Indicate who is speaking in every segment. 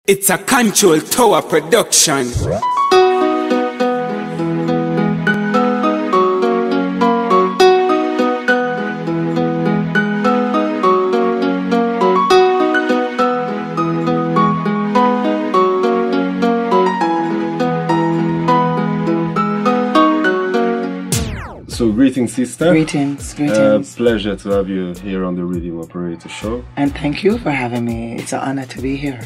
Speaker 1: It's a Control Tower production.
Speaker 2: So greetings, sister.
Speaker 3: Greetings.
Speaker 2: Pleasure to have you here on the Riddim Operator Show.
Speaker 3: And thank you for having me. It's an honor to be here.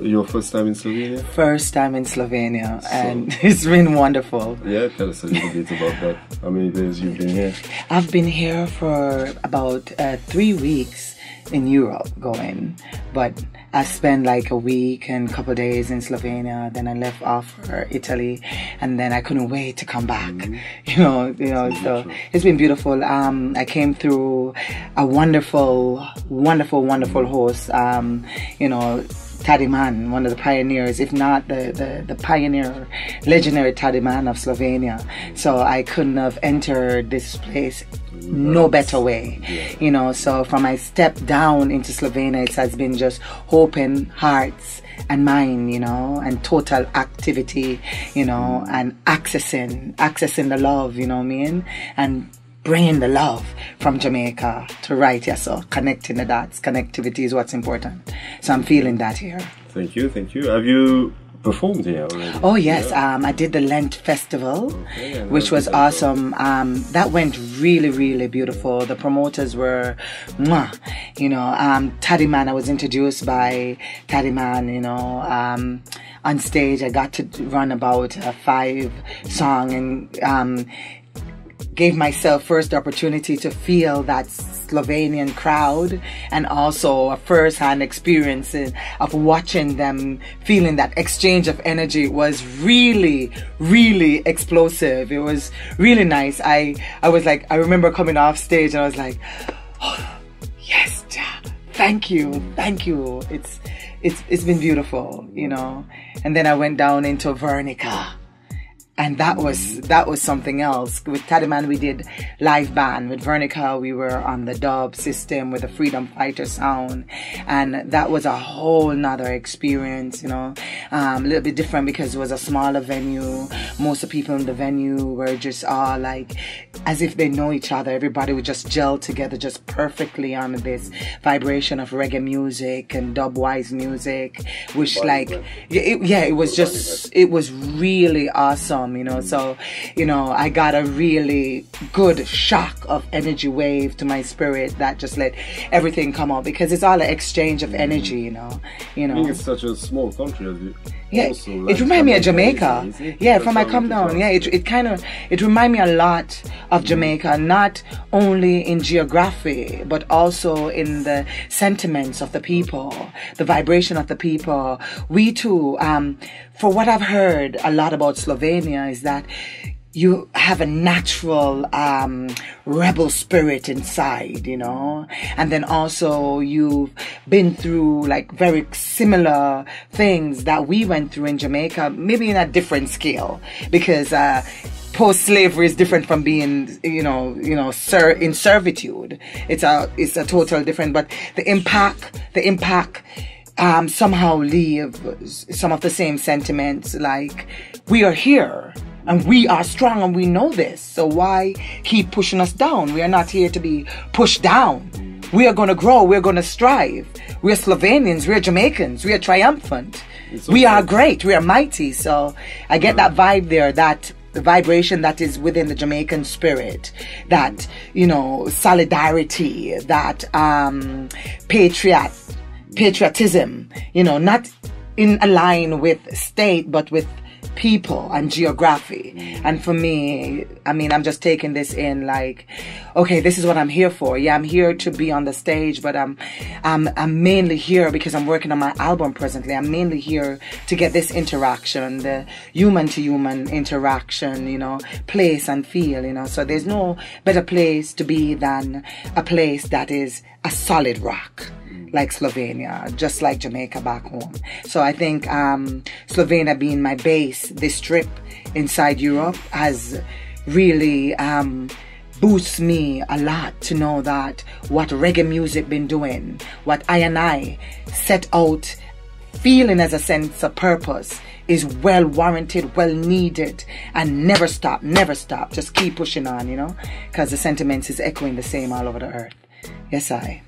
Speaker 2: Your first time in Slovenia?
Speaker 3: First time in Slovenia, and it's been wonderful.
Speaker 2: Yeah, tell us a little bit about that. How many days you've been here?
Speaker 3: I've been here for about 3 weeks in Europe going, but I spent like a week and a couple of days in Slovenia. Then I left off for Italy, and then I couldn't wait to come back. You know. So it's been beautiful. I came through a wonderful host. Tadiman, one of the pioneers, if not the pioneer, legendary Tadiman of Slovenia. So I couldn't have entered this place no better way. So from my step down into Slovenia, it has been just open hearts and mind, and total activity, and accessing the love, and bringing the love from Jamaica to right here. So connecting the dots, connectivity is what's important. So I'm feeling that here.
Speaker 2: Thank you. Have you performed here already?
Speaker 3: Oh yes, I did the Lent Festival, which was awesome. That went really beautiful. The promoters were, Tadiman. I was introduced by Tadiman, on stage. I got to run about a 5-song and gave myself first opportunity to feel that Slovenian crowd, and also a first-hand experience of watching them, feeling that exchange of energy was really explosive. It was really nice. I was like, I remember coming off stage and I was like, oh, yes, thank you. It's been beautiful, And then I went down into Vernica. And that was something else. With Tadiman, we did live band. With Vernica, we were on the dub system with the Freedom Fighter sound. And that was a whole nother experience, a little bit different because it was a smaller venue. Most of the people in the venue were just all like, as if they know each other. Everybody would just gel together just perfectly on this vibration of reggae music and dub-wise music, which it was really awesome. So I got a really good shock of energy wave to my spirit that just let everything come out, because it's all an exchange of energy. I
Speaker 2: think it's such a small country, as you.
Speaker 3: Yeah, it reminds me of Jamaica. From I come down. Yeah, it reminds me a lot of Jamaica, not only in geography, but also in the sentiments of the people, the vibration of the people. We too, for what I've heard a lot about Slovenia is that you have a natural rebel spirit inside, and then also you've been through like very similar things that we went through in Jamaica, maybe in a different scale, because post-slavery is different from being, in servitude. It's a total different, but the impact somehow leave some of the same sentiments, like we are here. And we are strong and we know this. So why keep pushing us down? We are not here to be pushed down. We are going to grow. We're going to strive. We are Slovenians. We are Jamaicans. We are triumphant. We are great. We are mighty. So I get that vibe there, that the vibration that is within the Jamaican spirit, that, solidarity, that patriotism, not in a line with state, but with people and geography. And for me, I'm just taking this in like, okay, this is what I'm here for. Yeah, I'm here to be on the stage, but I'm mainly here because I'm working on my album presently. I'm mainly here to get this interaction, the human to human interaction, place and feel, so there's no better place to be than a place that is a solid rock, like Slovenia, just like Jamaica back home. So I think Slovenia being my base, this trip inside Europe has really boosts me a lot to know that what reggae music been doing, what I set out feeling as a sense of purpose is well warranted, well needed, and never stop, just keep pushing on, because the sentiments is echoing the same all over the earth. Yes, I.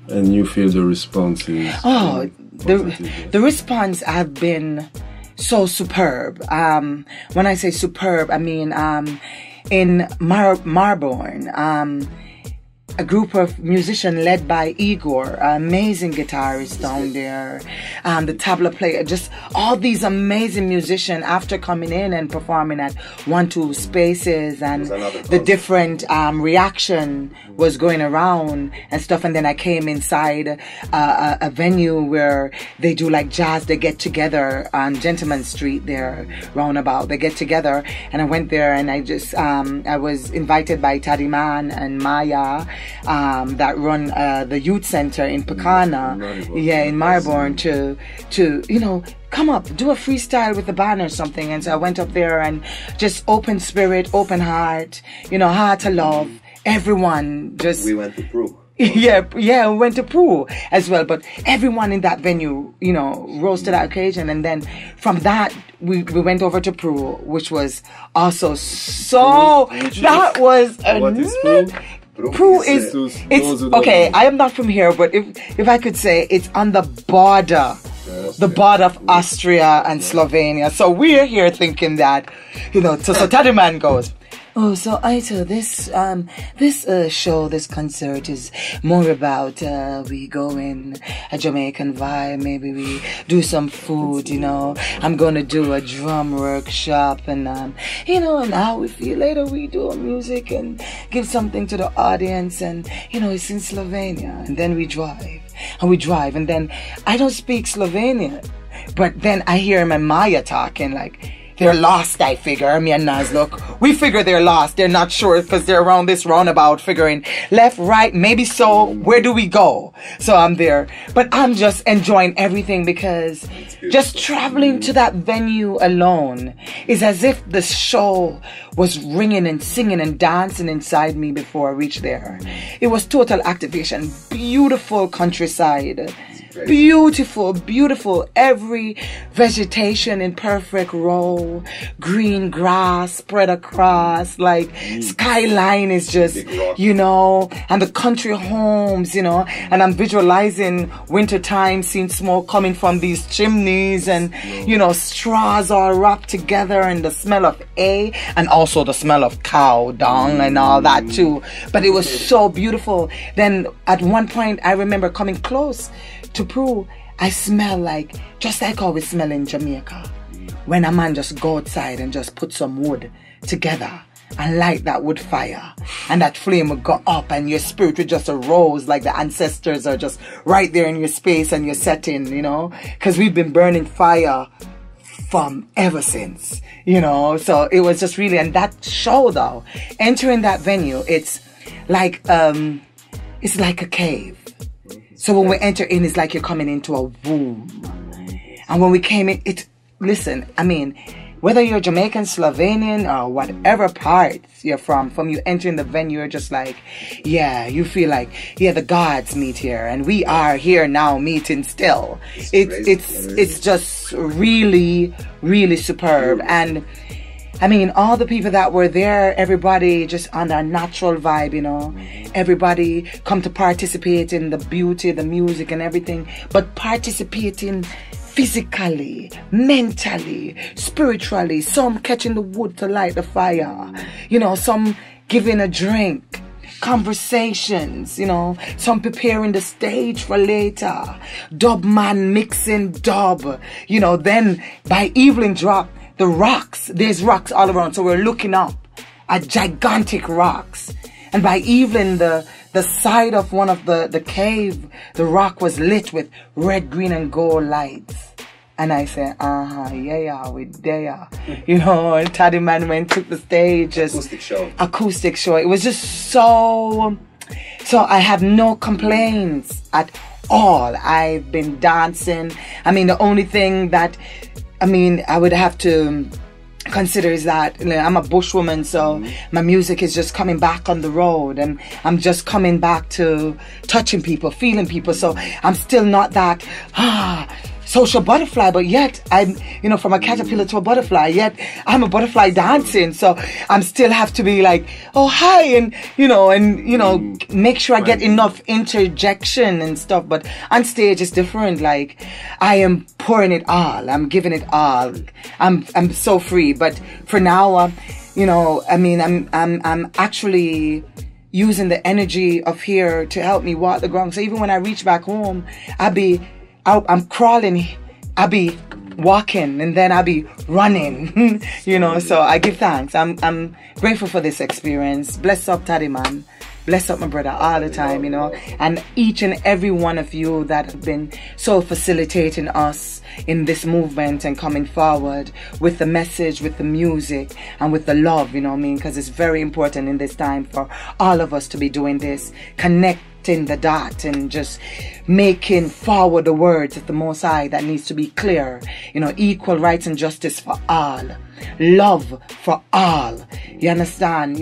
Speaker 2: And you feel the response is
Speaker 3: the response have been so superb. When I say superb, I mean in Marborn, a group of musicians led by Igor, amazing guitarist down there, the tabla player, just all these amazing musicians after coming in and performing at 1-2 spaces, and the different reaction was going around and stuff. And then I came inside a venue where they do like jazz. They get together on Gentleman Street there, roundabout. They get together, and I went there, and I just I was invited by Tadiman and Maya, that run the youth center in Pecana, in Marborn, to come up, do a freestyle with the band or something. And so I went up there and just open spirit, open heart, heart to love everyone. Just
Speaker 4: we went to Peru.
Speaker 3: Yeah, we went to Peru as well. But everyone in that venue, rose to that occasion. And then from that, we went over to Peru, which was also so. That was
Speaker 2: what is Peru?
Speaker 3: Peru it's okay. I am not from here, but if I could say, it's on the border. The border of Austria and Slovenia. So we're here thinking that, so Tadiman goes, oh, so Ito, this show, this concert is more about we go in a Jamaican vibe, maybe we do some food, I'm gonna do a drum workshop, and and how we feel later we do music and give something to the audience, and it's in Slovenia, and then we drive, and then I don't speak Slovenian, but then I hear my Maya talking like, they're lost, I figure. Me and Naz, look, we figure they're lost. They're not sure because they're around this roundabout figuring left, right, maybe so. Where do we go? So I'm there. But I'm just enjoying everything, because just traveling to that venue alone is as if the show was ringing and singing and dancing inside me before I reached there. It was total activation. Beautiful countryside. Beautiful. Every vegetation in perfect row, green grass spread across, like skyline is just, and the country homes, and I'm visualizing wintertime, seeing smoke coming from these chimneys, and straws all wrapped together, and the smell of and also the smell of cow dung and all that too. But it was so beautiful. Then at one point I remember coming close to Peru, I smell just like how we smell in Jamaica, when a man just go outside and just put some wood together and light that wood fire, and that flame would go up, and your spirit would just arouse, like the ancestors are just right there in your space and your setting, because we've been burning fire from ever since, so it was just really. And that show, though, entering that venue, it's like a cave. So when we enter in, it's like you're coming into a womb. And when we came in, listen, I mean, whether you're Jamaican, Slovenian, or whatever part you're from you entering the venue, you're just like, you feel like, the gods meet here, and we are here now meeting still. It's just really, really superb. And I mean, all the people that were there, everybody just on their natural vibe, Everybody come to participate in the beauty, the music and everything, but participating physically, mentally, spiritually. Some catching the wood to light the fire, some giving a drink. Conversations, some preparing the stage for later. Dub man mixing dub, then by evening drop, the rocks, there's rocks all around, so we're looking up at gigantic rocks. And by evening, the side of one of the cave, the rock was lit with red, green, and gold lights. And I said, we there. And Tadiman went, took the stage. Acoustic show. It was just so I have no complaints at all. I've been dancing. I mean, the only thing that, I would have to consider is that I'm a bushwoman, so my music is just coming back on the road, and I'm just coming back to touching people, feeling people. So I'm still not that social butterfly, but yet I'm, from a caterpillar to a butterfly, yet I'm a butterfly dancing. So I'm still have to be like, oh, hi, and, make sure I get enough interjection and stuff. But on stage it's different. Like, I am pouring it all. I'm giving it all. I'm so free. But for now, I'm actually using the energy of here to help me walk the ground. So even when I reach back home, I'm crawling, I'll be walking, and then I'll be running, so I give thanks. I'm grateful for this experience. Bless up Taddy man. Bless up my brother all the time, and each and every one of you that have been so facilitating us in this movement and coming forward with the message, with the music, and with the love, because it's very important in this time for all of us to be doing this, connecting the dot and just making forward the words of the Most High that needs to be clear, equal rights and justice for all, love for all, you understand,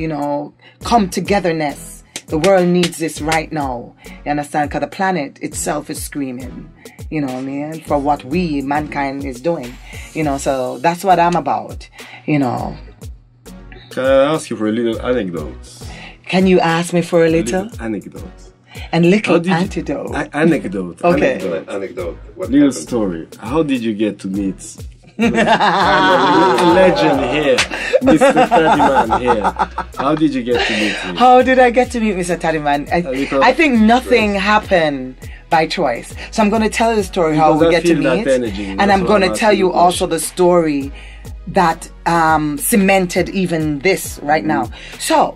Speaker 3: come togetherness. The world needs this right now. You understand? Because the planet itself is screaming, for what we, mankind, is doing. So that's what I'm about,
Speaker 2: Can I ask you for a little anecdote?
Speaker 3: Can you ask me for a little?
Speaker 2: Anecdote.
Speaker 3: And little antidote.
Speaker 2: Anecdote.
Speaker 3: Okay.
Speaker 2: Anecdote. Little story. How did you get to meet legend here, Mr. Taddyman here? How did you get to meet him?
Speaker 3: How did I get to meet Mr. Taddyman? I think nothing happened by choice. So I'm going to tell the story how we get to meet, and I'm going to tell you also the story that cemented even this right now. So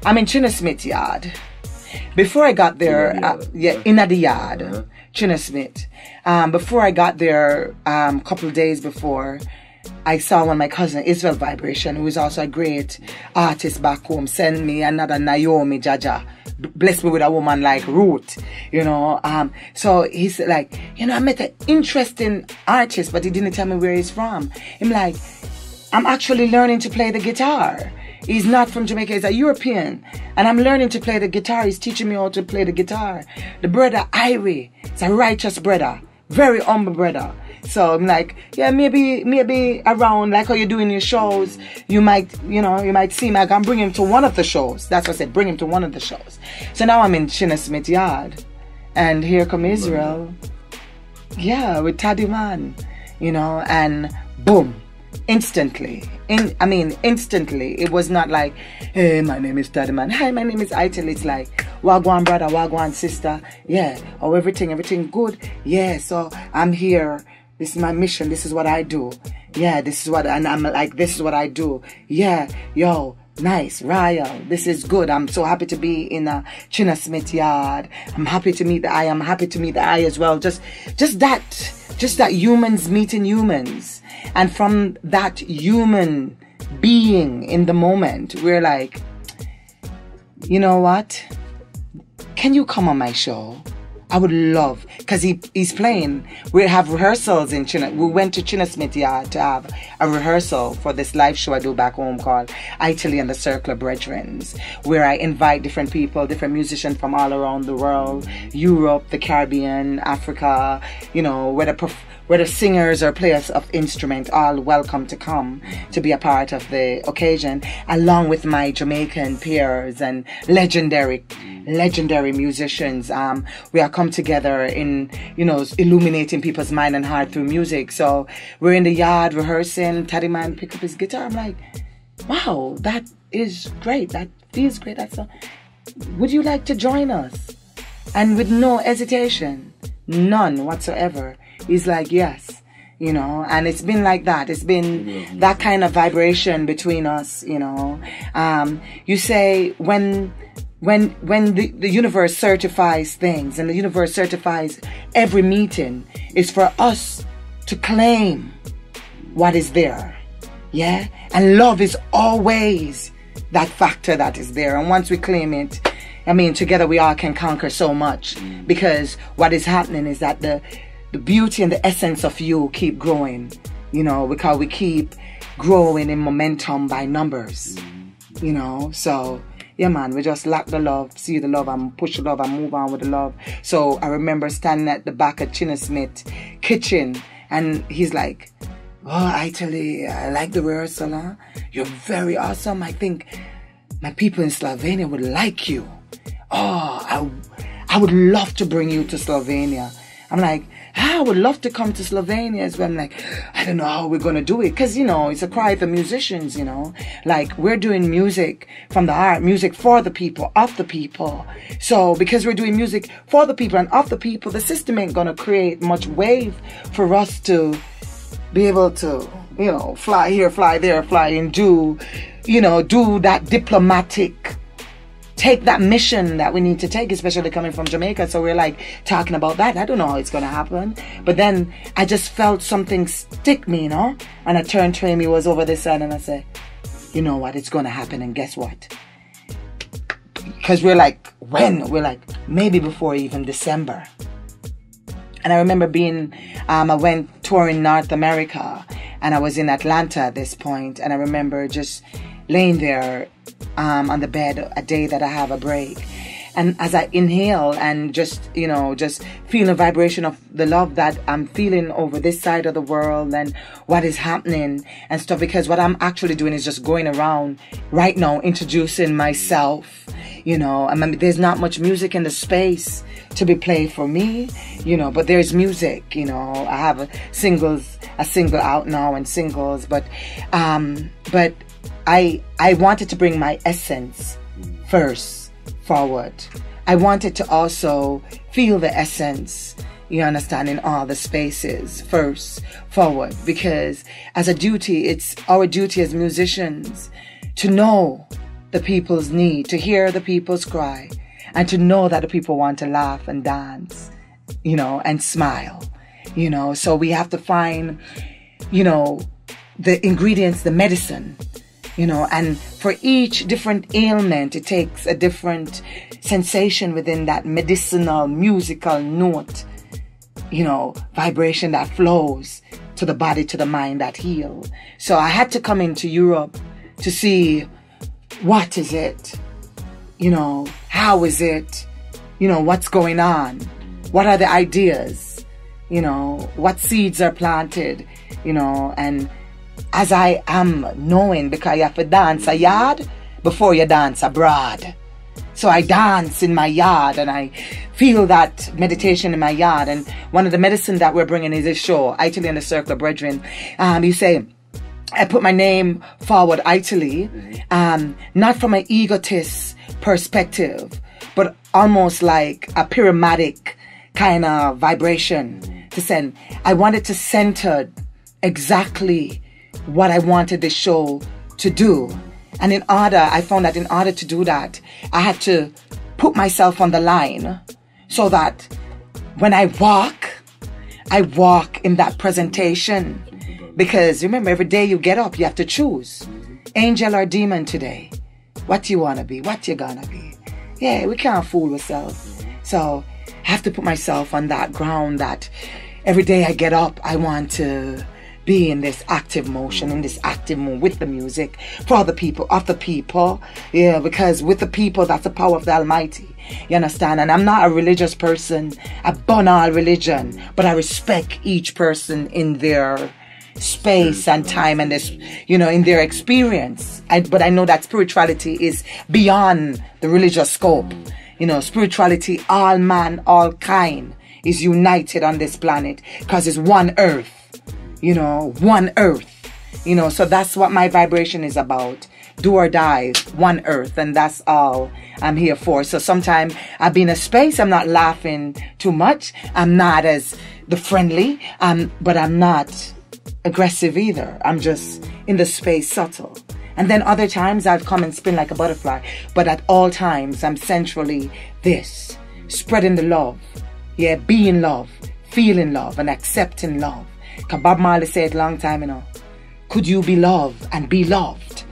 Speaker 3: I'm in China Smith yard. Before I got there, in the yard, China Smith. Before I got there, couple of days before, I saw one of my cousin, Israel Vibration, who is also a great artist back home, send me another Naomi Jaja. Bless me with a woman like Ruth, So he's like, I met an interesting artist, but he didn't tell me where he's from. I'm like, I'm actually learning to play the guitar. He's not from Jamaica, he's a European. And I'm learning to play the guitar. He's teaching me how to play the guitar. The brother, Irie, is a righteous brother. Very humble brother. So I'm like, yeah, maybe around, like how you do in your shows, you might see me. I can bring him to one of the shows. That's what I said, bring him to one of the shows. So now I'm in China Smith yard. And here come Israel. Yeah, with Taddy man, and boom. Instantly. Instantly. It was not like, hey, my name is Taddy man. Hi, my name is Italee. It's like, wagwan brother, wagwan sister. Yeah. Oh, everything good. Yeah. So I'm here. This is my mission. This is what I do. Yeah. And I'm like, this is what I do. Yeah. Yo. Nice, Raya. This is good. I'm so happy to be in a China Smith yard. I'm happy to meet the eye. I'm happy to meet the eye as well. Just that humans meeting humans. And from that human being in the moment, we're like, you know what? Can you come on my show? I would love, because he's playing. We have rehearsals in China. We went to China Smith Yard to have a rehearsal for this live show I do back home called Italee and the Circle of Brethrens, where I invite different people, different musicians from all around the world, Europe, the Caribbean, Africa, whether singers or players of instrument, all welcome to come to be a part of the occasion, along with my Jamaican peers and legendary musicians. We are come together in, illuminating people's mind and heart through music. So we're in the yard rehearsing. Taddy man pick up his guitar. I'm like, wow, that is great. That feels great. Would you like to join us? And with no hesitation, none whatsoever, he's like, yes, and it's been like that. It's been that kind of vibration between us, You say when the universe certifies things, and the universe certifies every meeting, is for us to claim what is there. Yeah? And love is always that factor that is there. And once we claim it, together we all can conquer so much, because what is happening is that the beauty and the essence of you keep growing, because we keep growing in momentum by numbers, so yeah, man, we just lack the love, see the love, and push the love, and move on with the love. So I remember standing at the back of Chinna Smith kitchen, and he's like, oh, Italee, I like the rehearsal, huh? You're very awesome. I think my people in Slovenia would like you. Oh, I would love to bring you to Slovenia. I'm like, I would love to come to Slovenia as well. I'm like, I don't know how we're going to do it. Because, it's a cry for musicians, Like, we're doing music from the heart, music for the people, of the people. So, because we're doing music for the people and of the people, the system ain't going to create much wave for us to be able to, fly here, fly there, fly and do that diplomatic, take that mission that we need to take, especially coming from Jamaica. So we're like talking about that. I don't know how it's going to happen. But then I just felt something stick me, And I turned to him, he was over this side, and I said, you know what, it's going to happen. And guess what? Because we're like, when? We're like, maybe before even December. And I remember I went touring North America, and I was in Atlanta at this point, and I remember just laying there on the bed a day that I have a break. And as I inhale and just feel the vibration of the love that I'm feeling over this side of the world and what is happening and stuff, because what I'm actually doing is just going around right now introducing myself. I mean, there's not much music in the space to be played for me, but there's music, I have a single out now and singles, but I wanted to bring my essence first forward. I wanted to also feel the essence, you understand, in all the spaces first forward, because as a duty, it's our duty as musicians to know the people's need, to hear the people's cry, and to know that the people want to laugh and dance, and smile, so we have to find, the ingredients, the medicine, and for each different ailment, it takes a different sensation within that medicinal, musical note, vibration that flows to the body, to the mind, that heal. So I had to come into Europe to see what is it, how is it, what's going on, what are the ideas, what seeds are planted, and as I am knowing, because you have to dance a yard before you dance abroad. So I dance in my yard and I feel that meditation in my yard. And one of the medicine that we're bringing is this show, Italee and the Circle of Brethren. You say, I put my name forward, Italee, not from an egotist perspective, but almost like a pyramadic kind of vibration to send. I wanted to center exactly what I wanted the show to do. And I found that in order to do that, I had to put myself on the line so that when I walk in that presentation. Because remember, every day you get up, you have to choose. Angel or demon today. What you want to be, what you gonna be. Yeah, we can't fool ourselves. So I have to put myself on that ground that every day I get up, I want to be in this active motion, in this active mood with the music, for the people, of the people. Yeah, because with the people, that's the power of the Almighty. You understand? And I'm not a religious person. I burn all religion, but I respect each person in their space and time and this, in their experience. But I know that spirituality is beyond the religious scope. Spirituality, all man, all kind is united on this planet because it's one earth. One earth. So that's what my vibration is about. Do or die, one earth, and that's all I'm here for. So sometimes I've been in a space, I'm not laughing too much. I'm not as the friendly, but I'm not aggressive either. I'm just in the space, subtle. And then other times I've come and spin like a butterfly. But at all times, I'm centrally this, spreading the love. Yeah, being love, feeling love, and accepting love. Because Bob Marley said a long time, could you be loved and be loved?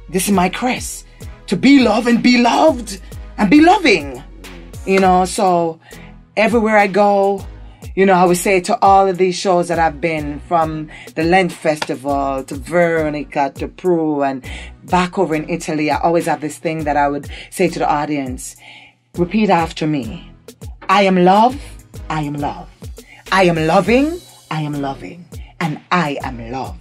Speaker 3: This is my crest. To be loved and be loved and be loving. So everywhere I go, You know, I would say to all of these shows that I've been, from the Lent Festival to Veronica to Peru and back over in Italy, I always have this thing that I would say to the audience. Repeat after me. I am love, I am love. I am loving, I am loving. And I am loved.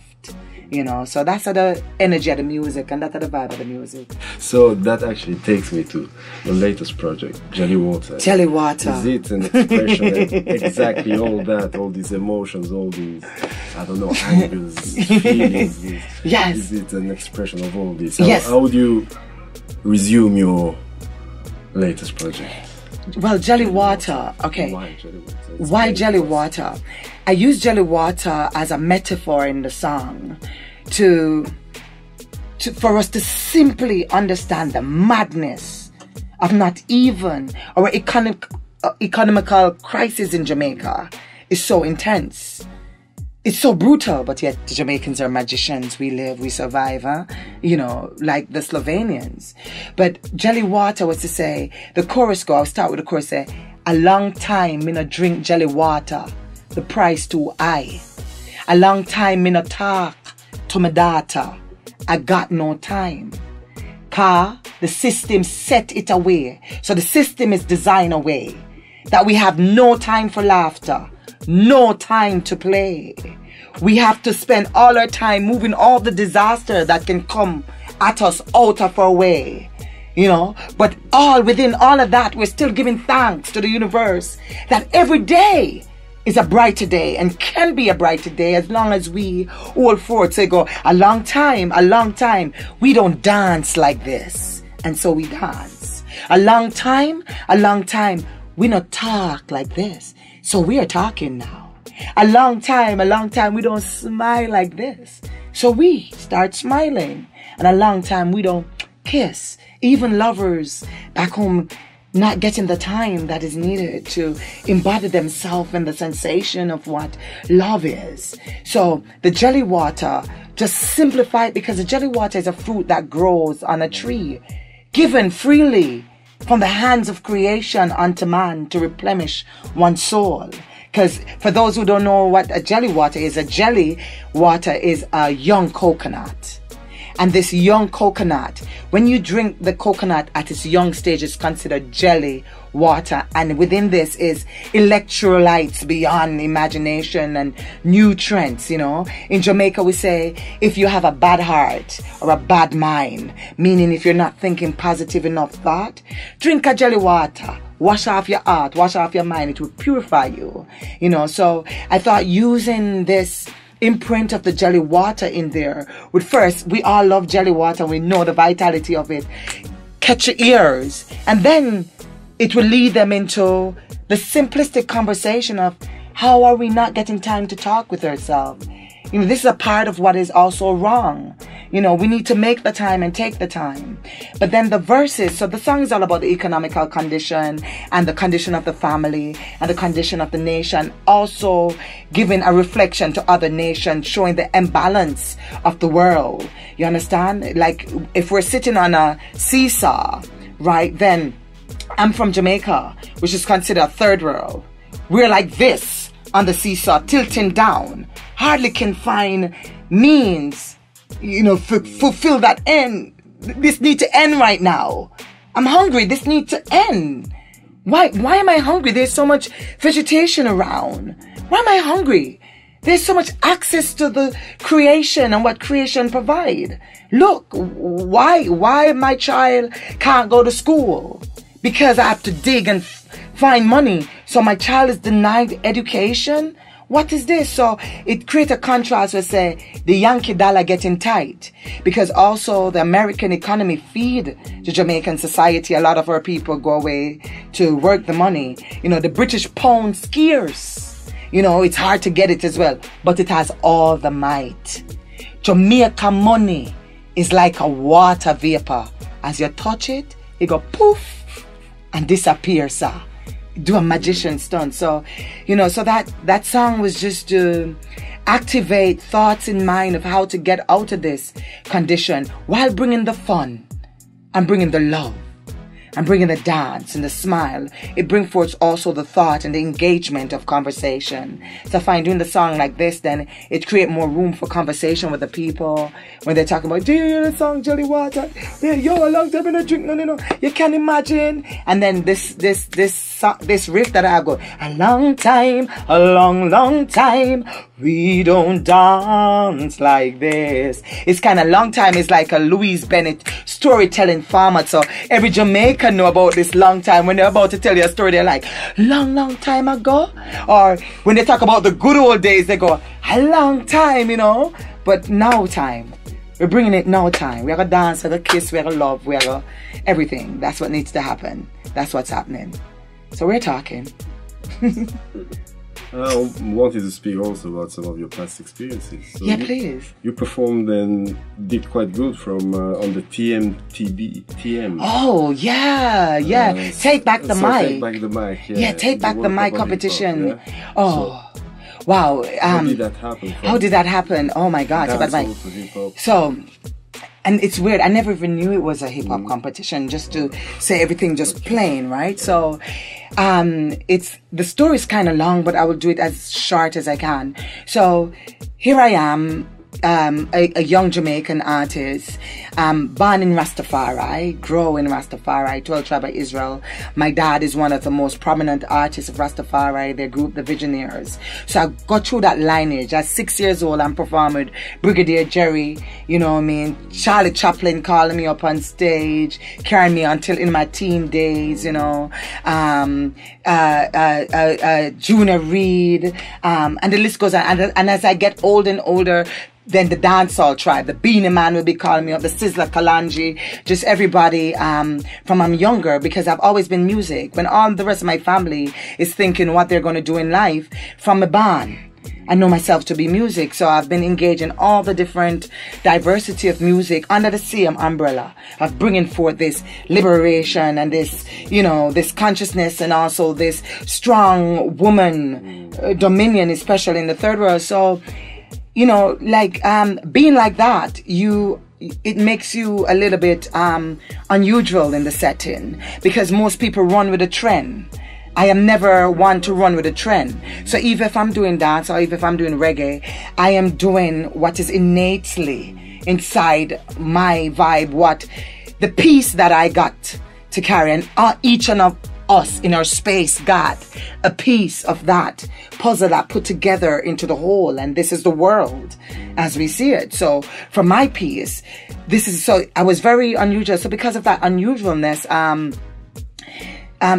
Speaker 3: You know, so that's the energy of the music, and that's the vibe of the music.
Speaker 2: So that actually takes me to the latest project, Italee Watson.
Speaker 3: Italee Watson.
Speaker 2: Is it an expression exactly all that, all these emotions, all these, I don't know, angers, feelings?
Speaker 3: Yes.
Speaker 2: Is it an expression of all this?
Speaker 3: Yes.
Speaker 2: How would you resume your latest project?
Speaker 3: Well, Italee Watson, okay.
Speaker 2: Why Italee Watson?
Speaker 3: Why Italee Watson? I use Italee Watson as a metaphor in the song for us to simply understand the madness of not even our economical crisis in Jamaica is so intense. It's so brutal, but yet the Jamaicans are magicians. We live, we survive, huh? You know, like the Slovenians. But Italee Watson was to say, the chorus I'll start with the chorus, say, a long time me no drink Italee Watson, the price too high. A long time me no talk to my daughter, I got no time. Car, the system set it away. So the system is designed away that we have no time for laughter, no time to play. We have to spend all our time moving all the disaster that can come at us out of our way. You know, but within all of that, we're still giving thanks to the universe that every day is a brighter day and can be a brighter day as long as we hold forth. Say, go, a long time, we don't dance like this. And so we dance. A long time, we not talk like this. So we are talking now. A long time, we don't smile like this. So we start smiling. And a long time, we don't kiss. Even lovers back home not getting the time that is needed to embody themselves in the sensation of what love is. So the Italee Watson, just simplify it, because the Italee Watson is a fruit that grows on a tree, given freely from the hands of creation unto man to replenish one's soul. Because for those who don't know what a Italee Watson is a young coconut. And this young coconut, when you drink the coconut at its young stage, it's considered jelly water. And within this is electrolytes beyond imagination and nutrients, you know. In Jamaica, we say, if you have a bad heart or a bad mind, meaning if you're not thinking positive enough thought, drink a Italee Watson. Wash off your heart, wash off your mind. It will purify you, you know. So I thought using this imprint of the Italee Watson in there would, first, we all love Italee Watson, we know the vitality of it, catch your ears, and then it will lead them into the simplistic conversation of how are we not getting time to talk with ourselves. You know, this is a part of what is also wrong. You know, we need to make the time and take the time. But then the verses, so the song is all about the economical condition and the condition of the family and the condition of the nation, also giving a reflection to other nations, showing the imbalance of the world. You understand? Like, if we're sitting on a seesaw, right, then I'm from Jamaica, which is considered a third world. We're like this on the seesaw, tilting down, hardly can find means, you know, fulfill that end. This need to end right now. I'm hungry. This need to end. Why am I hungry? There's so much vegetation around. Why am I hungry? There's so much access to the creation and what creation provide. Look, why my child can't go to school? Because I have to dig and find money. So my child is denied education. What is this? So it creates a contrast where, say, the Yankee dollar getting tight, because also the American economy feed the Jamaican society. A lot of our people go away to work the money. You know, the British pound scarce. You know, it's hard to get it as well, but it has all the might. Jamaica money is like a water vapor. As you touch it, it go poof and disappear, sir. Do a magician stunt. So, you know, so that song was just to activate thoughts in mind of how to get out of this condition while bringing the fun and bringing the love and bringing the dance and the smile, it brings forth also the thought and the engagement of conversation. So I find doing the song like this, then it creates more room for conversation with the people when they're talking about, do you hear the song Italee Watson? Yeah, yo, a long time in a drink, no. You can imagine. And then this riff that I have go, a long time, a long time, we don't dance like this. It's kind of long time. It's like a Louise Bennett storytelling format. So every Jamaican know about this long time. When they're about to tell you a story, they're like, long time ago. Or when they talk about the good old days, they go, a long time, you know. But now time. We're bringing it now time. We're going to dance, we're going to kiss, we're going to love, we're going to everything. That's what needs to happen. That's what's happening. So we're talking.
Speaker 2: I wanted to speak also about some of your past experiences. So
Speaker 3: yeah, please.
Speaker 2: You performed and did quite good from on the TM.
Speaker 3: Oh, yeah. Take back the mic.
Speaker 2: Take back the mic, yeah.
Speaker 3: Yeah, take back the mic competition.
Speaker 2: Yeah.
Speaker 3: Oh, wow.
Speaker 2: How did that happen?
Speaker 3: Oh my God. So, and it's weird. I never even knew it was a hip hop competition. Just to say everything just plain, right? So, the story is kind of long, but I will do it as short as I can. So, here I am. A young Jamaican artist, born in Rastafari, grow in Rastafari, 12 tribe of Israel. My dad is one of the most prominent artists of Rastafari, their group, the Visionaries. So I got through that lineage. At 6 years old, I'm performing Brigadier Jerry, you know what I mean? Charlie Chaplin calling me up on stage, carrying me until in my teen days, you know. Junior Reid, and the list goes on. And as I get older and older, then the dancehall tribe, the Beanie Man will be calling me up, the Sizzla Kalanji, just everybody from I'm younger, because I've always been music. When all the rest of my family is thinking what they're going to do in life, from a band, I know myself to be music. So I've been engaged in all the different diversity of music under the same umbrella of bringing forth this liberation and this, you know, this consciousness and also this strong woman dominion, especially in the third world. So, you know, like being like that, it makes you a little bit unusual in the setting, because most people run with a trend. I am never one to run with a trend. So even if I'm doing dance or even if I'm doing reggae, I am doing what is innately inside my vibe, what the piece that I got to carry, and each and of us in our space got a piece of that puzzle that put together into the whole, and this is the world as we see it. So for my piece, I was very unusual. So because of that unusualness,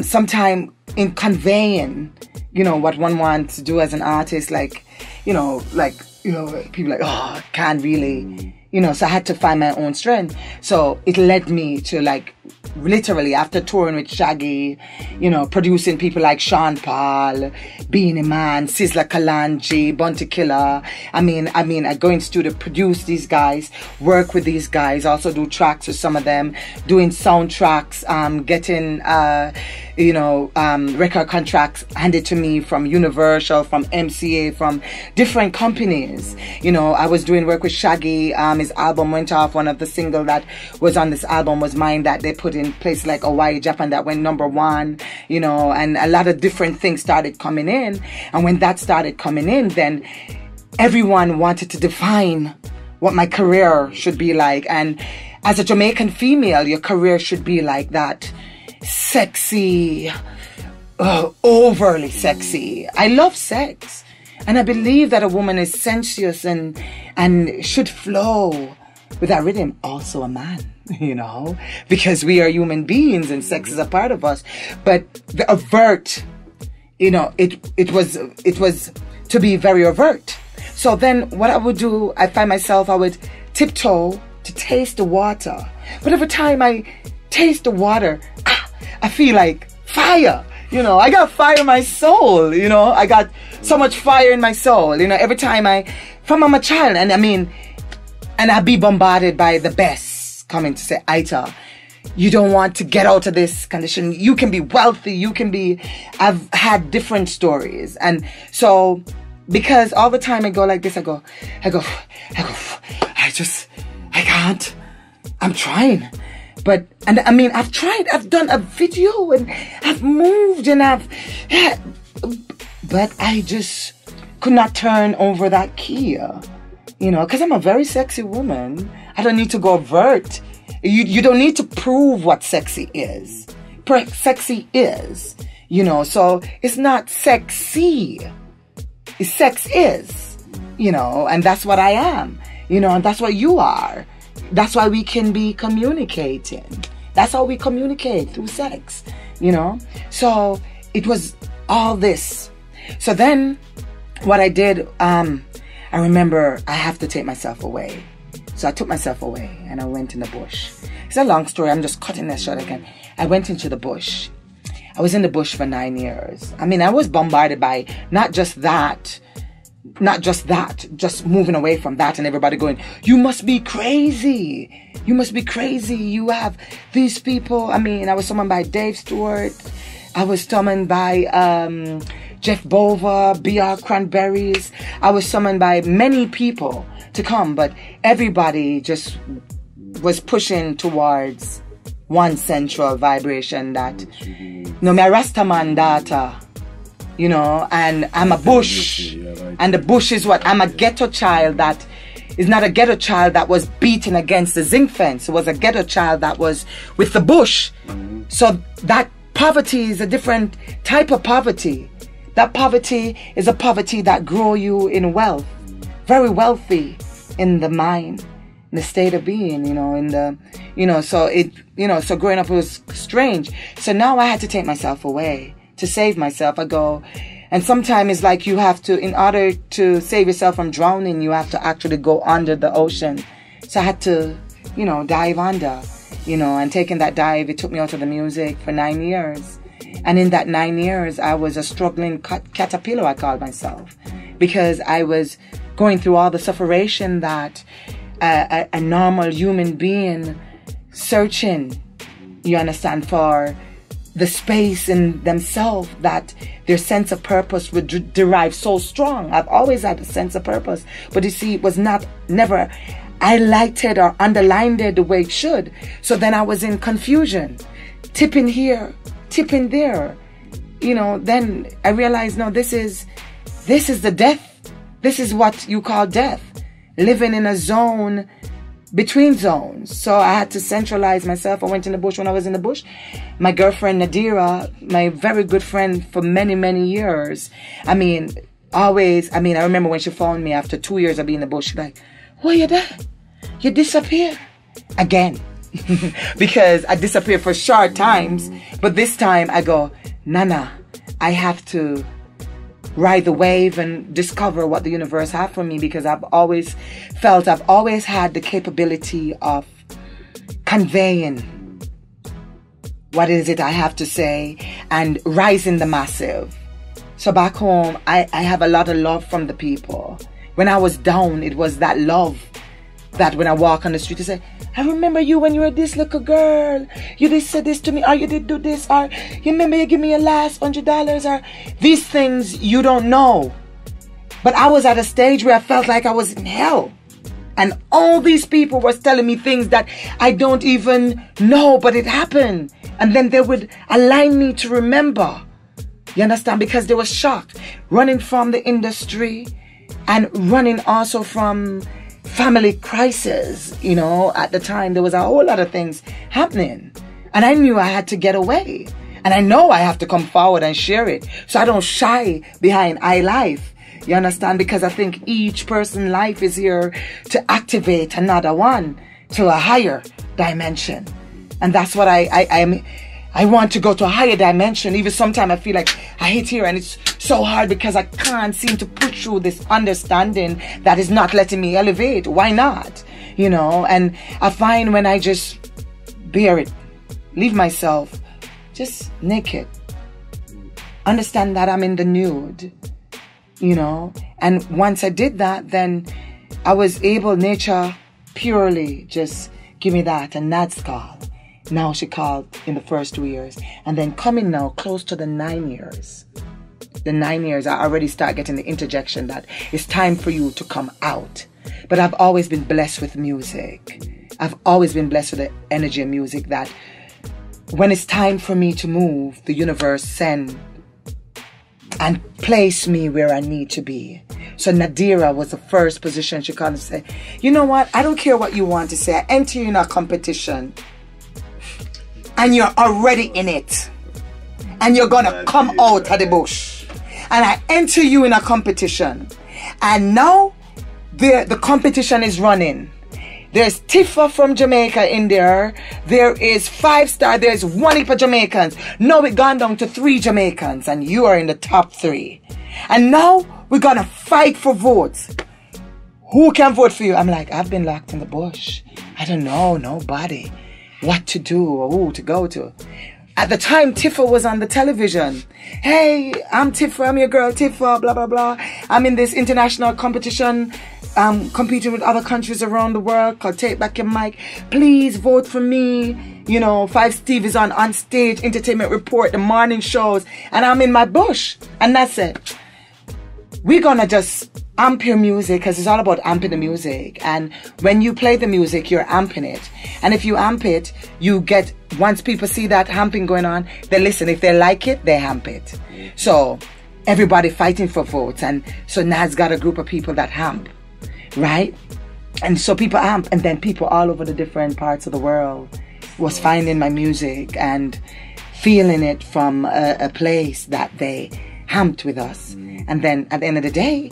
Speaker 3: sometime in conveying, you know, what one wants to do as an artist, people like, oh, can't really, you know, so I had to find my own strength. So it led me to, like, literally after touring with Shaggy, you know, producing people like Sean Paul, Beanie Man, Sizzla Kalanji, Bunty Killer. I mean, I go in studio, produce these guys, work with these guys, also do tracks with some of them, doing soundtracks, getting, record contracts handed to me from Universal, from MCA, from different companies. You know, I was doing work with Shaggy. His album went off. One of the singles that was on this album was mine, that they put in places like Hawaii, Japan, that went #1, you know, and a lot of different things started coming in. And when that started coming in, then everyone wanted to define what my career should be like. And as a Jamaican female, your career should be like that. Sexy, overly sexy. I love sex. And I believe that a woman is sensuous and should flow with that rhythm. Also a man, you know, because we are human beings and sex is a part of us. But the overt, you know, it was to be very overt. So then what I would do, I would tiptoe to taste the water. But every time I taste the water, I feel like fire. You know, I got fire in my soul. You know, I got so much fire in my soul. You know, every time from I'm a child, and I be bombarded by the best coming to say, Aita, you don't want to get out of this condition. You can be wealthy. I've had different stories. And so, because all the time I go like this, I can't. I'm trying. But, and I mean, I've done a video and I've moved and but I just could not turn over that key, you know, because I'm a very sexy woman. I don't need to go avert. You don't need to prove what sexy is. Sexy is, you know, so it's not sexy. Sex is, you know, and that's what I am, you know, and that's what you are. That's why we can be communicating. That's how we communicate, through sex, you know. So it was all this. So then what I did, I remember I have to take myself away. So I took myself away and I went in the bush. It's a long story. I'm just cutting that short again. I went into the bush. I was in the bush for 9 years. I mean, I was bombarded by not just that, just moving away from that and everybody going, you must be crazy. You must be crazy. You have these people. I mean, I was summoned by Dave Stewart. I was summoned by Jeff Bova, B.R. Cranberries. I was summoned by many people to come, but everybody just was pushing towards one central vibration that, you know, me a Rastaman daughter, you know, and I'm a bush, and the bush is what, I'm a ghetto child that is not a ghetto child that was beaten against the zinc fence. It was a ghetto child that was with the bush. So that poverty is a different type of poverty. That poverty is a poverty that grow you in wealth, very wealthy in the mind, in the state of being, you know, in the, you know, so it, you know, so growing up it was strange. So now I had to take myself away to save myself. I go, and sometimes it's like you have to, in order to save yourself from drowning, you have to actually go under the ocean. So I had to, you know, dive under, you know, and taking that dive, it took me out of the music for 9 years. And in that 9 years, I was a struggling caterpillar, I called myself, because I was going through all the sufferation that a normal human being searching, you understand, for the space in themselves that their sense of purpose would derive so strong. I've always had a sense of purpose, but you see, it was never highlighted or underlined it the way it should. So then I was in confusion, tipping here, tipping there, you know. Then I realized, no, this is the death. This is what you call death, living in a zone between zones. So I had to centralize myself. I went in the bush. When I was in the bush, my girlfriend Nadira, my very good friend for many, many years, I remember when she found me after 2 years of being in the bush, she's like, why you there? You disappear again. Because I disappeared for short times, but this time I go, Nana, I have to ride the wave and discover what the universe has for me, because I've always had the capability of conveying what is it I have to say and rising the massive. So back home, I have a lot of love from the people. When I was down, it was that love that when I walk on the street, they say, I remember you when you were this little girl. You did say this to me, or you did do this, or you remember you give me your last $100, or these things you don't know. But I was at a stage where I felt like I was in hell. And all these people were telling me things that I don't even know, but it happened. And then they would align me to remember. You understand? Because they were shocked. Running from the industry and running also from family crisis, you know. At the time there was a whole lot of things happening, and I knew I had to get away, and I know I have to come forward and share it, so I don't shy behind I life, you understand, because I think each person's life is here to activate another one to a higher dimension. And that's what I want to go to a higher dimension. Even sometimes I feel like I hit here and it's so hard because I can't seem to push through this understanding that is not letting me elevate. Why not? You know, and I find when I just bear it, leave myself just naked, understand that I'm in the nude, you know, and once I did that, then I was able, nature purely just give me that, and that's called. Now she called in the first 2 years, and then coming now close to the 9 years. The 9 years, I already start getting the interjection that it's time for you to come out. But I've always been blessed with music. I've always been blessed with the energy of music that when it's time for me to move, the universe send and place me where I need to be. So Nadira was the first position she called and said, you know what, I don't care what you want to say. I enter you in a competition and you're already in it. And you're going to come out of the bush. And I enter you in a competition. And now the competition is running. There's Tifa from Jamaica in there. There is 5-star. There's one heap of Jamaicans. Now we've gone down to 3 Jamaicans. And you are in the top 3. And now we're going to fight for votes. Who can vote for you? I'm like, I've been locked in the bush. I don't know nobody. What to do or who to go to. At the time, Tifa was on the television. Hey, I'm Tifa. I'm your girl Tifa. Blah, blah, blah. I'm in this international competition. Competing with other countries around the world called Take Back Your Mic. Please vote for me. You know, 5 Steve is on stage, Entertainment Report, the morning shows. And I'm in my bush. And that's it. We're going to just amp your music because it's all about amping the music. And when you play the music, you're amping it. And if you amp it, you get, once people see that amping going on, they listen. If they like it, they amp it. So everybody fighting for votes. And so Nas got a group of people that amp, right? And so people amp. And then people all over the different parts of the world was finding my music and feeling it from a place that they amped with us. And then at the end of the day,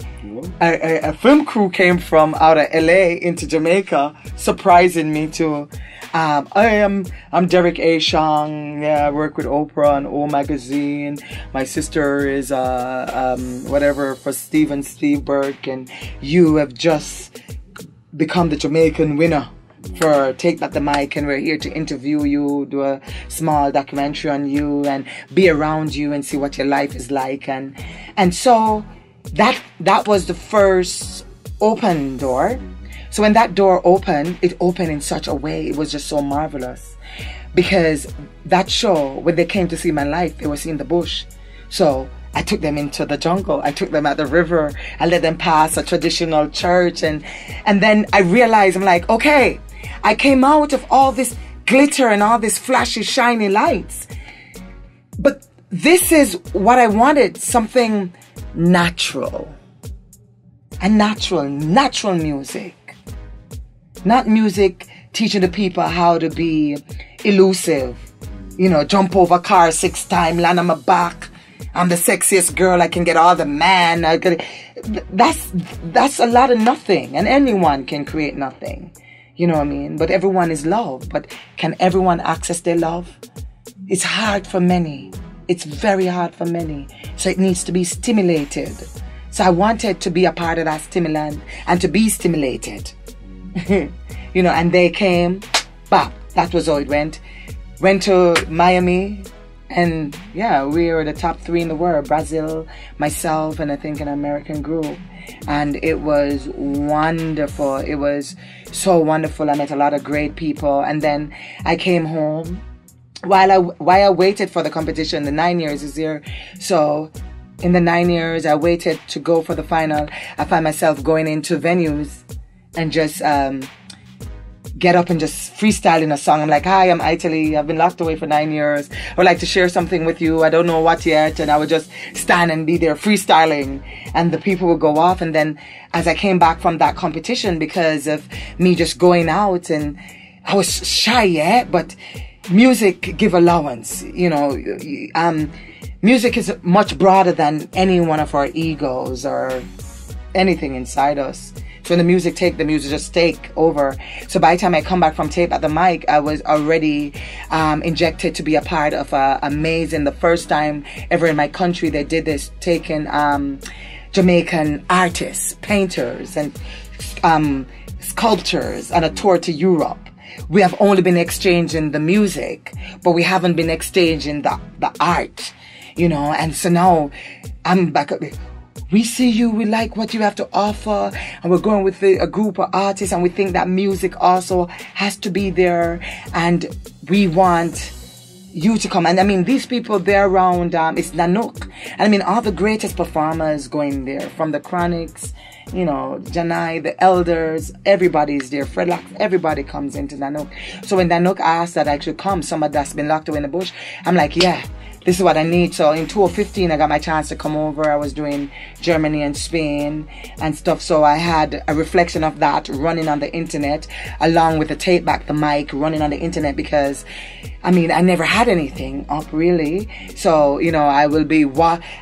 Speaker 3: a film crew came from out of LA into Jamaica, surprising me too. I'm Derek A. Shang. Yeah, I work with Oprah and O Magazine. My sister is whatever for Steve Burke, and you have just become the Jamaican winner for Take Back the Mic, and we're here to interview you, do a small documentary on you, and be around you and see what your life is like. And so that was the first open door. So when that door opened, it opened in such a way, it was just so marvelous. Because that show, when they came to see my life, they were seeing the bush. So I took them into the jungle. I took them at the river. I let them pass a traditional church. And then I realized, I'm like, okay, I came out of all this glitter and all this flashy, shiny lights. But this is what I wanted, something natural. And natural music. Not music teaching the people how to be elusive. You know, jump over a car 6 times, land on my back. I'm the sexiest girl, I can get all the man. That's a lot of nothing. And anyone can create nothing. You know what I mean? But everyone is love. But can everyone access their love? It's hard for many. It's very hard for many. So it needs to be stimulated. So I wanted to be a part of that stimulant and to be stimulated. You know, and they came, bop, that was how it went. Went to Miami, and yeah, we were the top 3 in the world. Brazil, myself, and I think an American group. And it was wonderful. It was so wonderful. I met a lot of great people. And then I came home. While I waited for the competition, the 9 years is here. So in the 9 years, I waited to go for the final. I find myself going into venues and just get up and just freestyling a song. I'm like, hi, I'm Italee. I've been locked away for 9 years. I would like to share something with you. I don't know what yet. And I would just stand and be there freestyling. And the people would go off. And then as I came back from that competition, because of me just going out, and I was shy, yeah, but music give allowance. You know, music is much broader than any one of our egos or anything inside us. So when the music just take over. So by the time I come back from Tape at the Mic, I was already injected to be a part of amazing, the first time ever in my country they did this, taking Jamaican artists, painters and sculptors on a tour to Europe. We have only been exchanging the music, but we haven't been exchanging the art, you know. And so now I'm back. We see you, we like what you have to offer, and we're going with a group of artists, and we think that music also has to be there, and we want you to come. And I mean, these people, they're around, it's Nanook. And I mean, all the greatest performers going there, from the Chronics, you know, Janai, the elders, everybody's there. Fredlock, everybody comes into Nanook. So when Nanook asked that I should come, somebody that's been locked away in the bush, I'm like, yeah, this is what I need. So in 2015, I got my chance to come over. I was doing Germany and Spain and stuff. So I had a reflection of that running on the internet, along with the tape back, the mic, running on the internet, because I mean, I never had anything up really. So, you know, I will be,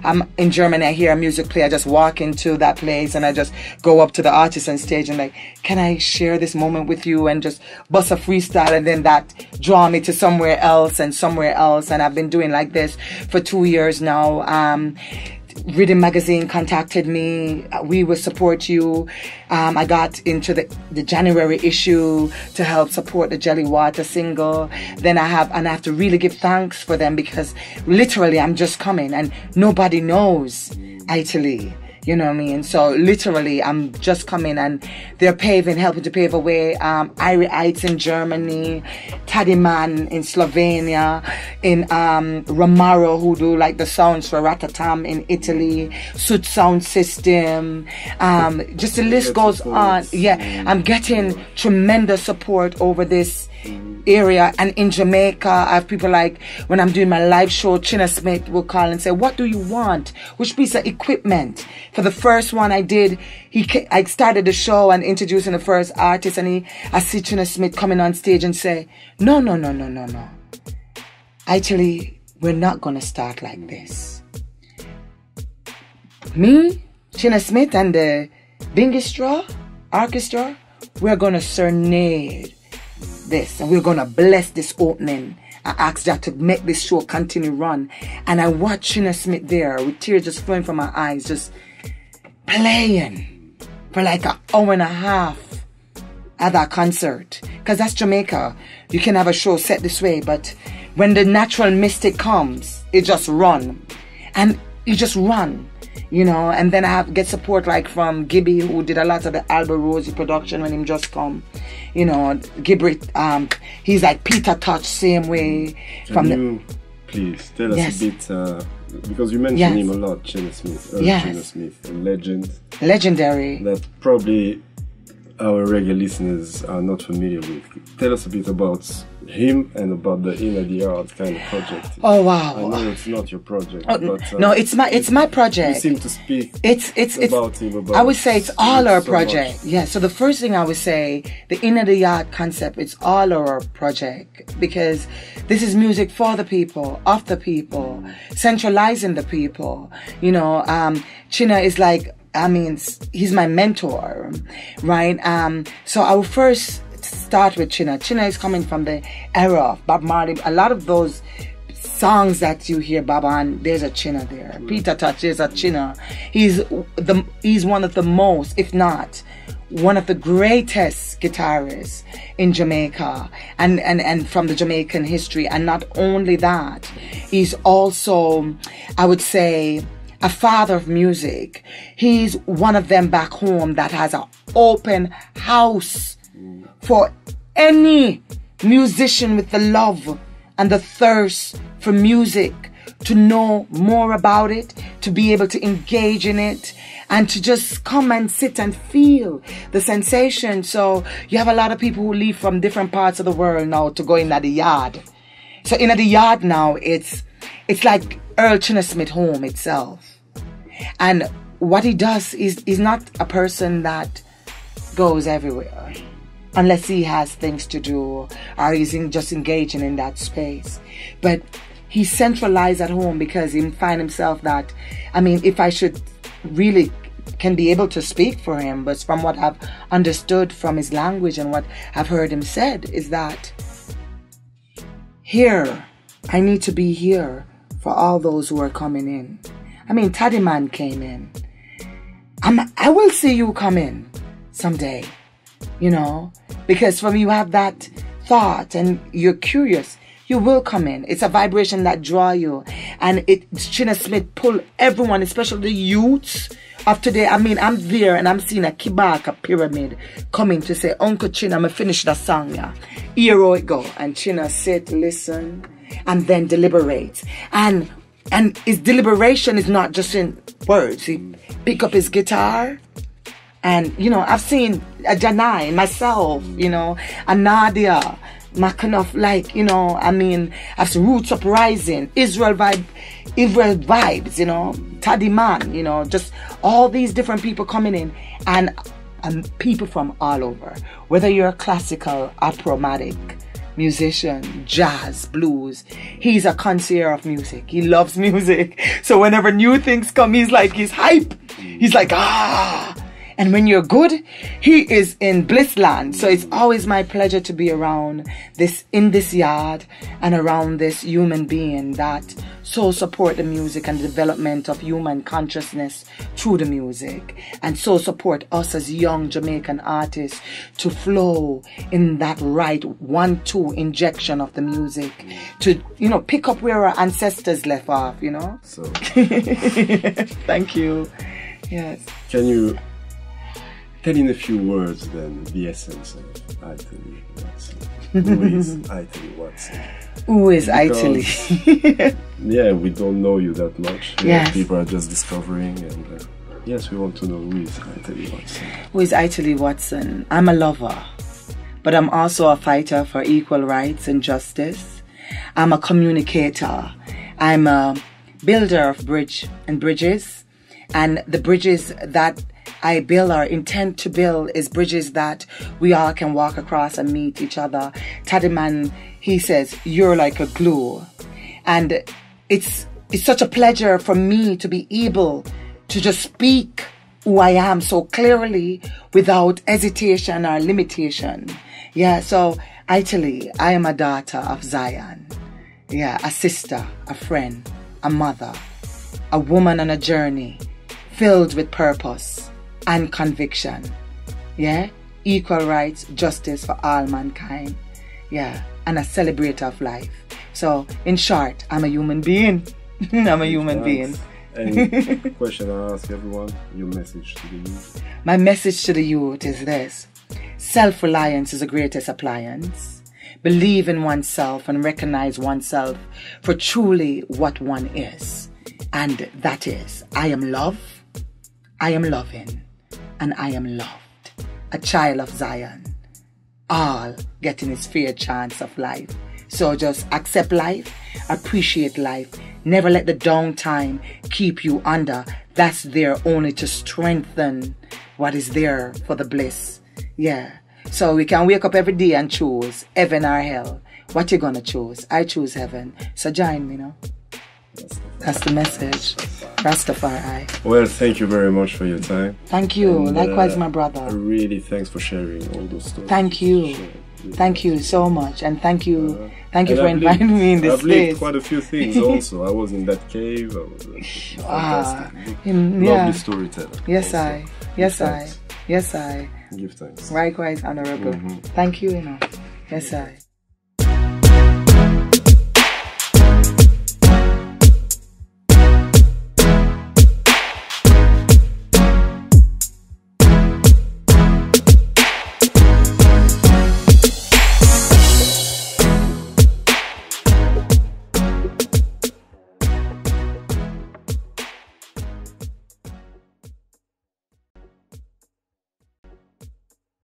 Speaker 3: I'm in Germany, I hear a music play, I just walk into that place and I just go up to the artist on stage and like, can I share this moment with you, and just bust a freestyle, and then that draw me to somewhere else and somewhere else. And I've been doing like this for 2 years now. Riddim magazine contacted me. We will support you. I got into the January issue to help support the Jelly Water single. Then I have to really give thanks for them, because literally I'm just coming and nobody knows Italee. You know what I mean? So literally, I'm just coming and they're helping to pave a way. Irites in Germany, Tadiman in Slovenia, in Romaro, who do like the sounds for Ratatam in Italy, Sud Sound System. Just the list goes on. Yeah, I'm getting tremendous support over this area. And in Jamaica, I have people like, when I'm doing my live show, China Smith will call and say, what do you want? Which piece of equipment? For the first one I did, I started the show and introducing the first artist, and I see China Smith coming on stage and say, no. Actually, we're not going to start like this. Me, China Smith, and the Bingistra Orchestra, we're going to serenade this, and we're gonna bless this opening. I asked Jack to make this show continue run, and I watched China Smith there with tears just flowing from my eyes, just playing for like an hour and a half at that concert. Because that's Jamaica. You can have a show set this way, but when the natural mystic comes, it just run, and you just run. You know, and then I get support like from Gibby, who did a lot of the Albert Rosie production when him just come. You know, Gibby, he's like Peter Touch, same way.
Speaker 2: Please tell us a bit, because you mentioned him a lot, China Smith. China Smith, a legend. Legendary. That probably our regular listeners are not familiar with. Tell us a bit about him and about the Inner the Art kind of project.
Speaker 3: Oh wow!
Speaker 2: I know it's not your project, but
Speaker 3: no, it's my project.
Speaker 2: You seem to speak about him.
Speaker 3: I would say it's all our project. Yeah. So the first thing I would say, the Inner the Art concept, it's all our project, because this is music for the people, of the people, centralizing the people. You know, China is like, I mean, he's my mentor, right? So I will first start with China. China is coming from the era of Bob Marley. A lot of those songs that you hear Bob on, there's a China there. Peter Touch, there's a China. He's one of the most, if not one of the greatest guitarists in Jamaica and from the Jamaican history. And not only that, he's also, I would say, a father of music. He's one of them back home that has an open house for any musician with the love and the thirst for music to know more about it, to be able to engage in it, and to just come and sit and feel the sensation. So you have a lot of people who leave from different parts of the world now to go in at the yard. So in at the yard now, it's like Earl China Smith home itself. And what he does is he's not a person that goes everywhere unless he has things to do or he's just engaging in that space. But he's centralized at home because he find himself that, I mean, if I should really can be able to speak for him, but from what I've understood from his language and what I've heard him said is that here, I need to be here for all those who are coming in. I mean, Tadiman came in. I will see you come in someday, you know, because from you have that thought and you're curious, you will come in. It's a vibration that draw you. And China Smith pull everyone, especially the youths of today. I mean, I'm there and I'm seeing a Kibaka pyramid coming to say, Uncle China, I'm going to finish the song, yeah. Here it go. And China sit, listen, and then deliberate. And his deliberation is not just in words. He pick up his guitar And, you know, I've seen a Janai, myself, you know, a Nadia, my kind of like, you know, I mean, I've seen Roots Uprising, Israel Vibes, you know, Tadiman, you know, just all these different people coming in, and people from all over, whether you're a classical, operatic musician, jazz, blues. He's a connoisseur of music. He loves music. So whenever new things come, he's hype. He's like, ah. And when you're good, he is in blissland. So it's always my pleasure to be around in this yard and around this human being that so support the music and the development of human consciousness through the music, and so support us as young Jamaican artists to flow in that right 1-2 injection of the music to, you know, pick up where our ancestors left off, you know.
Speaker 2: So
Speaker 3: thank you. Yes.
Speaker 2: Can you tell in a few words then the essence of Italee Watson? Who is Italee Watson?
Speaker 3: Who is Italee?
Speaker 2: Yeah, we don't know you that much.
Speaker 3: Yes.
Speaker 2: People are just discovering, and yes, we want to know who is Italee Watson.
Speaker 3: Who is Italee Watson? I'm a lover, but I'm also a fighter for equal rights and justice. I'm a communicator. I'm a builder of bridges, and the bridges that I build or intend to build is bridges that we all can walk across and meet each other. Tadiman, he says, you're like a glue. And it's such a pleasure for me to be able to just speak who I am so clearly without hesitation or limitation. Yeah, so Italee, I am a daughter of Zion. Yeah, a sister, a friend, a mother, a woman on a journey filled with purpose and conviction. Yeah, equal rights, justice for all mankind. Yeah, and a celebrator of life. So, in short, I'm a human being. I'm a human being.
Speaker 2: And question I ask everyone, your message to the youth?
Speaker 3: My message to the youth is this. Self-reliance is the greatest appliance. Believe in oneself and recognize oneself for truly what one is. And that is, I am love, I am loving, and I am loved. A child of Zion. All getting his fair chance of life. So just accept life, appreciate life. Never let the downtime keep you under. That's there only to strengthen what is there for the bliss. Yeah. So we can wake up every day and choose heaven or hell. What you gonna choose? I choose heaven. So join me, no? That's the message. Rastafari.
Speaker 2: Well, thank you very much for your time.
Speaker 3: Thank you. And, likewise, my brother.
Speaker 2: Really, thanks for sharing all those stories.
Speaker 3: Thank you. Thank you so much, and thank you for inviting me in this
Speaker 2: I've
Speaker 3: place.
Speaker 2: lived quite a few things also. I was in that cave. I was fantastic. Lovely storyteller.
Speaker 3: Yes,
Speaker 2: also.
Speaker 3: Yes, I.
Speaker 2: Give thanks.
Speaker 3: Likewise, honorable. Thank you, Yes, I.